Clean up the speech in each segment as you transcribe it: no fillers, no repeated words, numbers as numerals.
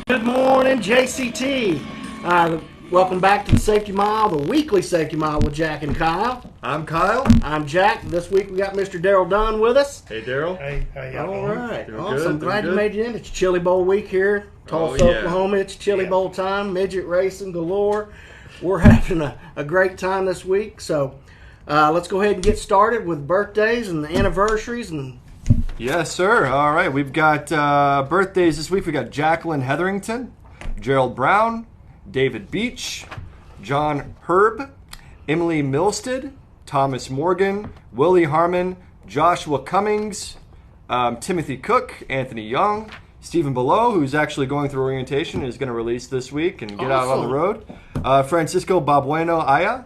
Good morning, JCT. Welcome back to the Safety Mile, the weekly Safety Mile with Jac and Kyle. I'm Kyle. I'm Jac. This week we got Mr. Darryl Dunn with us. Hey, Darryl. Hey, how y'all All doing? right. Doing Awesome. good, Glad doing you good. made it in. It's Chili Bowl week here. Tulsa, Oh, yeah. Oklahoma. It's Chili Bowl time. Midget racing galore. We're having a great time this week. So let's go ahead and get started with birthdays and the anniversaries. And Yes, sir. All right. We've got birthdays this week. We got Jacqueline Hetherington, Gerald Brown, David Beach, John Herb, Emily Milstead, Thomas Morgan, Willie Harmon, Joshua Cummings, Timothy Cook, Anthony Young, Stephen Below, who's actually going through orientation and is going to release this week and get out on the road, Francisco Babueno Aya,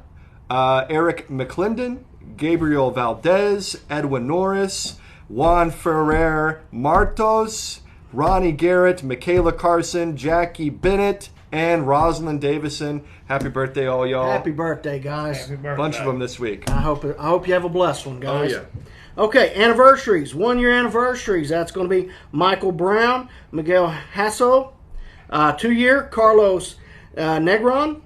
Eric McClendon, Gabriel Valdez, Edwin Norris, Juan Ferrer Martos, Ronnie Garrett, Michaela Carson, Jackie Bennett, and Rosalind Davison. Happy birthday, all y'all. happy birthday, guys. Happy birthday. Bunch of them this week. I hope you have a blessed one, guys. Oh, yeah. Okay, anniversaries. 1 year anniversaries. That's going to be Michael Brown, Miguel Hasso. 2 year, Carlos Negron.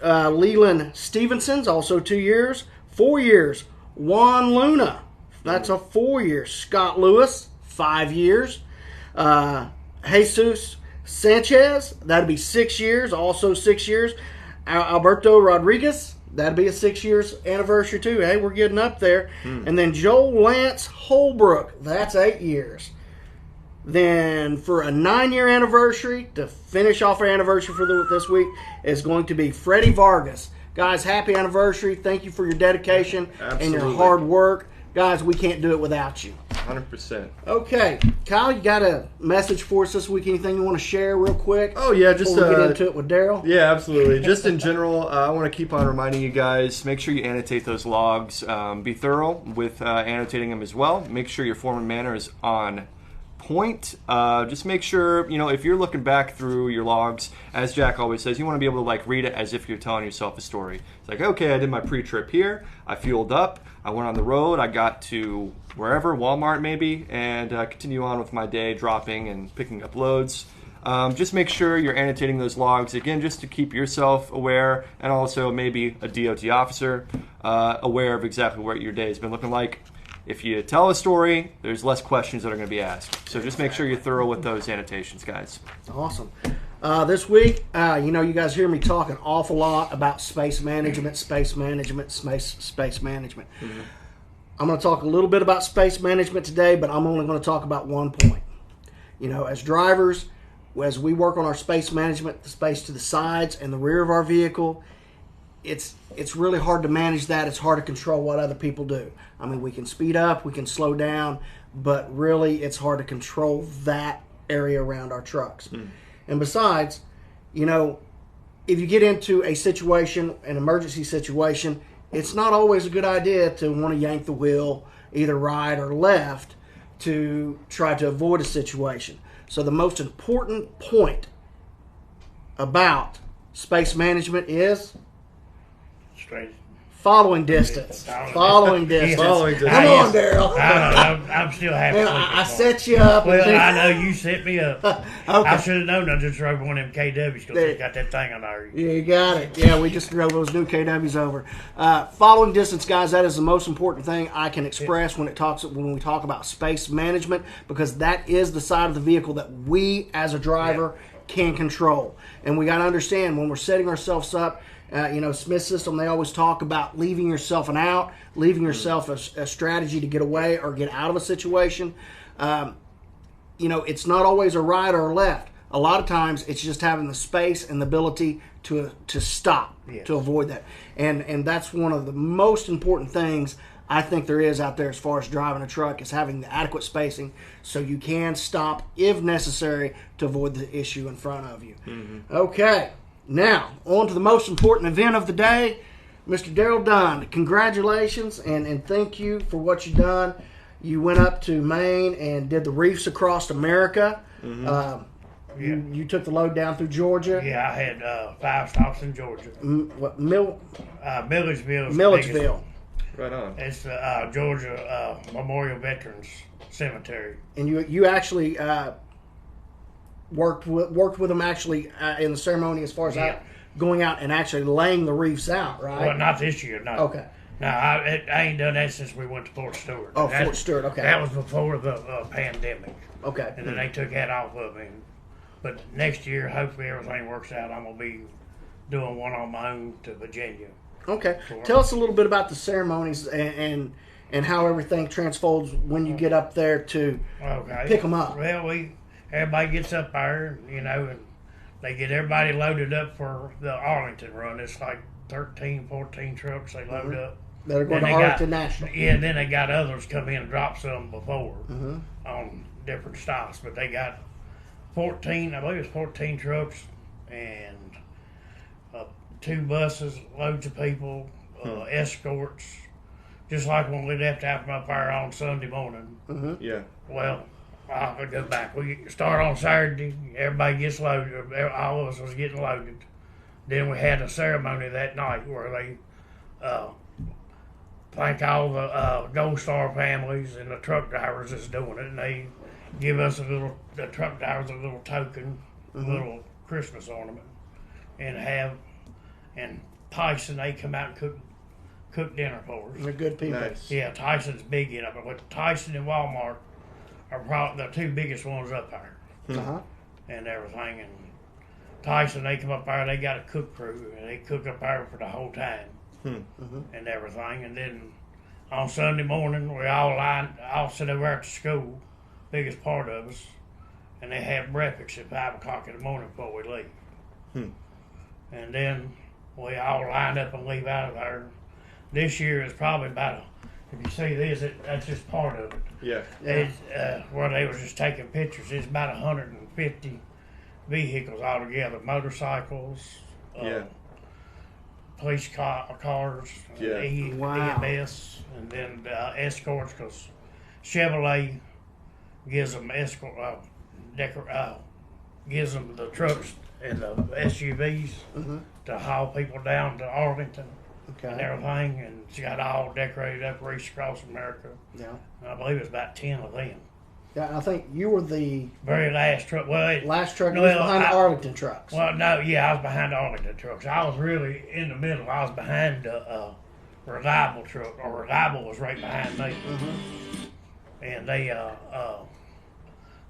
Leland Stevenson's also 2 years. 4 years, Juan Luna. That's a 4 year. Scott Lewis, 5 years. Jesus Sanchez, that'd be 6 years, also 6 years. Alberto Rodriguez, that'd be a 6 years anniversary too. Hey, we're getting up there. And then Joel Lance Holbrook, that's 8 years. Then for a 9 year anniversary, to finish off our anniversary for this week, is going to be Freddie Vargas. Guys, happy anniversary. Thank you for your dedication and your Absolutely. hard work. Guys, we can't do it without you. 100%. Okay, Kyle, you got a message for us this week? Anything you want to share real quick? Oh, yeah, just before we get into it with Darryl. Yeah, absolutely. Just in general, I want to keep on reminding you guys, make sure you annotate those logs. Be thorough with annotating them as well. Make sure your form and manner is on point. Just make sure, if you're looking back through your logs, as Jac always says, you want to be able to read it as if you're telling yourself a story. It's like, okay, I did my pre-trip here. I fueled up. I went on the road. I got to wherever, Walmart maybe, and continue on with my day, dropping and picking up loads. Just make sure you're annotating those logs, again, just to keep yourself aware, and also maybe a DOT officer aware of exactly what your day has been looking like. If you tell a story, there's less questions that are going to be asked. So just make sure you're thorough with those annotations, guys. Awesome. This week, you guys hear me talk an awful lot about space management. Mm-hmm. I'm going to talk a little bit about space management today, but I'm only going to talk about one point. As drivers, as we work on our space management, the space to the sides and the rear of our vehicle, it's really hard to manage that. It's hard to control what other people do. I mean, we can speed up, we can slow down, but really it's hard to control that area around our trucks. And besides, if you get into a situation, an emergency situation, it's not always a good idea to want to yank the wheel either right or left to try to avoid a situation. So the most important point about space management is Straight. following distance. Following distance. Following distance. Come on, Darryl. I'm still happy. Man, I set you up. Well, I know you set me up. Okay. I should have known. I just drove one of them KWs because There. they got that thing on there. Yeah, you got it. Yeah, we just drove those new KWs over. Following distance, guys, that is the most important thing I can express when we talk about space management, because that is the side of the vehicle that we as a driver can control. And we got to understand when we're setting ourselves up. Smith System, they always talk about leaving yourself an out, leaving yourself a strategy to get away or get out of a situation. It's not always a right or a left. A lot of times it's just having the space and the ability to stop, to avoid that. And that's one of the most important things I think there is out there as far as driving a truck, is having the adequate spacing so you can stop if necessary to avoid the issue in front of you. Okay. Now, on to the most important event of the day, Mr. Darryl Dunn. Congratulations and thank you for what you've done. You went up to Maine and did the Wreaths Across America. You took the load down through Georgia. Yeah, I had 5 stops in Georgia. Milledgeville. Milledgeville. Right on. It's Georgia Memorial Veterans Cemetery. And you actually worked with them actually in the ceremony as far as going out and actually laying the wreaths out, right? Well, not this year, no. Okay. No, I ain't done that since we went to Fort Stewart. Oh, Fort Stewart, okay. That was before the pandemic. Okay. And then they took that off of me. But next year, hopefully everything works out. I'm going to be doing one on my own to Virginia. Okay. Tell us a little bit about the ceremonies and how everything transfolds when you get up there to pick them up. Well, everybody gets up there, and they get everybody loaded up for the Arlington run. It's like 13, 14 trucks they load up. That are going to Arlington National. Yeah, and then they got others come in and drop some before on different stops. But they got 14, I believe it's 14 trucks and 2 buses, loads of people, escorts, just like when we left out from up there on Sunday morning. Yeah. Well, I'll go back. We start on Saturday, everybody gets loaded, all of us was getting loaded. Then we had a ceremony that night where they thank all the Gold Star families and the truck drivers that's doing it, and they give us the truck drivers a little token, a little Christmas ornament, and Tyson, they come out and cook dinner for us. They're good people. Nice. Yeah, Tyson's big in it, but Tyson and Walmart are probably the 2 biggest ones up there and everything. And Tyson, they come up there, they got a cook crew, and they cook up there for the whole time and everything. And then on Sunday morning, we all sit over at the school, biggest part of us, and they have breakfast at 5 o'clock in the morning before we leave. And then we all line up and leave out of there. This year is probably about, if you see this, that's just part of it. Yeah. It's, where they were just taking pictures. It's about 150 vehicles altogether, motorcycles, police cars, EMS, and then escorts, because Chevrolet gives them gives them the trucks and the SUVs to haul people down to Arlington and everything, and it's got all decorated up, Wreaths Across America. Yeah. I believe it's about 10 of them. Yeah, I think you were the very last truck. Well, last truck was behind the Arlington trucks. Well, no, I was behind the Arlington trucks. I was really in the middle. I was behind the Reliable truck, or Reliable was right behind me. And they,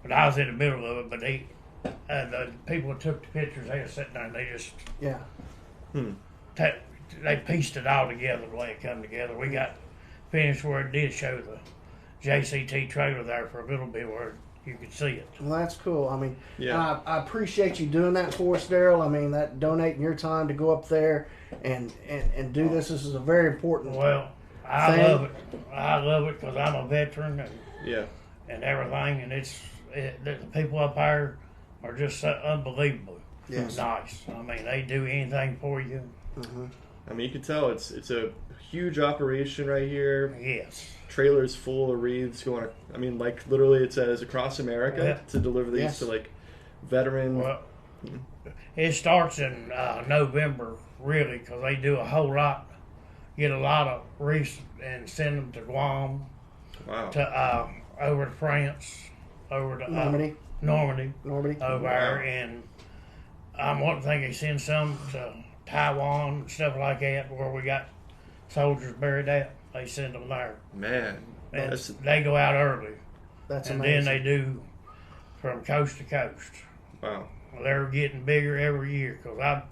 but I was in the middle of it. But the people that took the pictures, they were sitting there and they just they pieced it all together the way it come together. We got finished where it did show the JCT trailer there for a little bit where you could see it. Well, that's cool. I mean, I appreciate you doing that for us, Darryl. I mean, that donating your time to go up there and do this. This is a very important I thing. love it. I love it because I'm a veteran and everything, and the people up there are just so unbelievable. Yes. Nice. I mean, they do anything for you. I mean, you can tell it's a huge operation right here. Yes. Trailers full of wreaths going. I mean, like literally, it says across America to deliver these to like veteran. Well, it starts in November, really, because they do a whole lot. Get a lot of wreaths and send them to Guam, to over to France, over to Normandy over there, and one thing they send some to Taiwan and stuff like that, where we got soldiers buried at. They send them there. Man. And they go out early. That's and amazing. And then they do from coast to coast. Wow. They're getting bigger every year. Because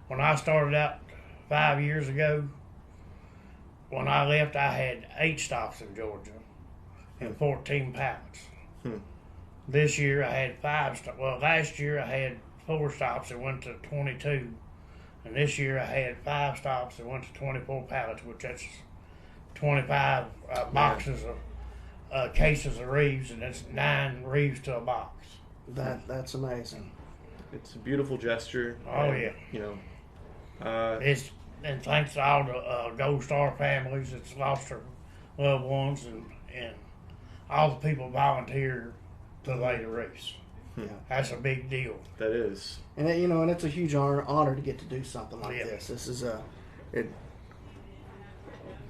when I started out 5 years ago, when I left, I had 8 stops in Georgia and 14 pallets. This year I had 5 stops. Well, last year I had 4 stops and went to 22. And this year I had 5 stops and went to 24 pallets, which that's 25 boxes of cases of wreaths, and that's 9 wreaths to a box. That's amazing. It's a beautiful gesture. Oh, and, you know, and thanks to all the Gold Star families that's lost their loved ones, and all the people volunteer to lay the wreaths. That's a big deal. That is. And and it's a huge honor to get to do something like this. This is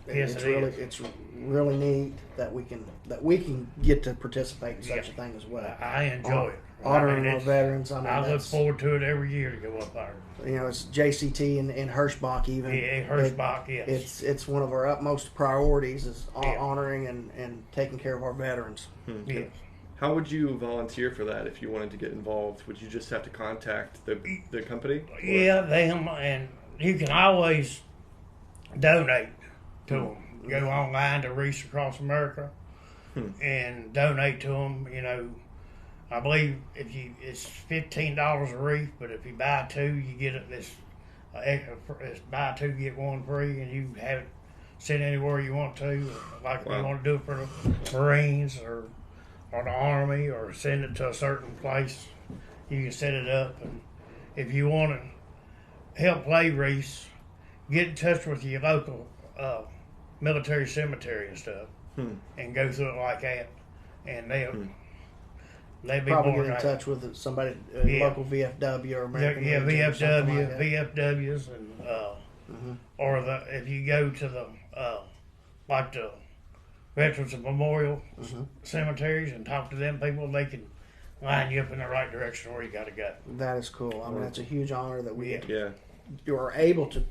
it's really neat that we can get to participate in such a thing as well. I enjoy it. honoring our veterans. I mean, I look forward to it every year to go up there. You know, it's JCT and Hirschbach even. Yeah, Hirschbach, yes. It's one of our utmost priorities is honoring and taking care of our veterans. Yes. How would you volunteer for that if you wanted to get involved? Would you just have to contact the company? Yeah, them, and you can always donate to them. Go online to Wreaths Across America and donate to them. You know, I believe it's $15 a wreath, but if you buy two, you get it. It's buy two get one free, and you have it sit anywhere you want to. Like if you want to do it for the Marines or the Army, or send it to a certain place, you can set it up. And if you want to help play wreaths, get in touch with your local military cemetery and stuff, and go through it like that, and they'll be probably more get in touch with somebody, local VFW or American Legion or something like that. VFWs, and or if you go to the like the Veterans and Memorial cemeteries and talk to them people, they can line you up in the right direction where you got to go. That is cool. I mean, that's a huge honor that we you are able to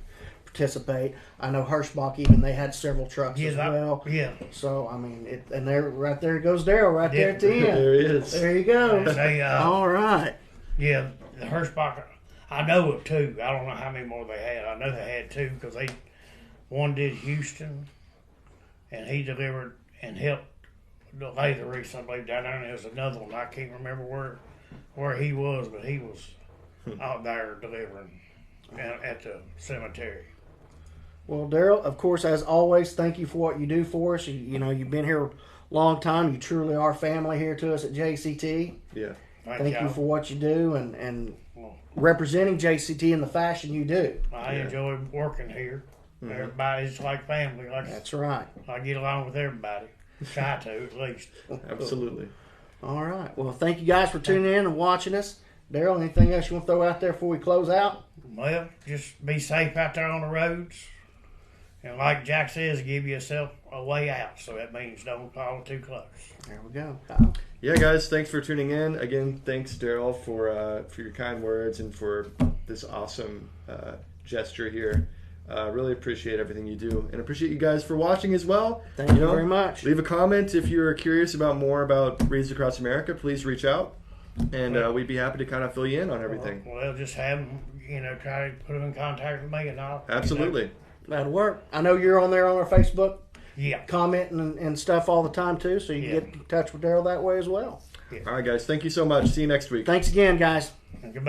participate. I know Hirschbach even they had several trucks as well. Yeah. So I mean, and there right there goes Darryl right there at the end. There he is. There you go. They, all right. Yeah, the Hirschbach. I know of two. I don't know how many more they had. I know they had two because one did Houston, and he delivered and helped lay the wreath, I believe, down there. And there was another one. I can't remember where he was, but he was out there delivering at the cemetery. Well, Darryl, of course, as always, thank you for what you do for us. You know, you've been here a long time. You truly are family here to us at JCT. Yeah. Thank you for what you do and representing JCT in the fashion you do. I enjoy working here. Everybody's like family. That's right. I get along with everybody. Try to, at least. Absolutely. All right. Well, thank you guys for tuning in and watching us. Darryl, anything else you want to throw out there before we close out? Well, just be safe out there on the roads. And like Jack says, give yourself a way out. So that means don't follow too close. There we go. Kyle. Yeah, guys, thanks for tuning in. Again, thanks, Darryl, for your kind words and for this awesome gesture here. Really appreciate everything you do, and appreciate you guys for watching as well. Thank you very much. Leave a comment if you're curious about more about Wreaths Across America. Please reach out, and we'd be happy to kind of fill you in on everything. Well, just have them, try to put them in contact with me, and I'll. Absolutely. That'll work. I know you're on there on our Facebook. Yeah. Commenting and stuff all the time, too, so you can get in touch with Darryl that way as well. Yeah. All right, guys. Thank you so much. See you next week. Thanks again, guys.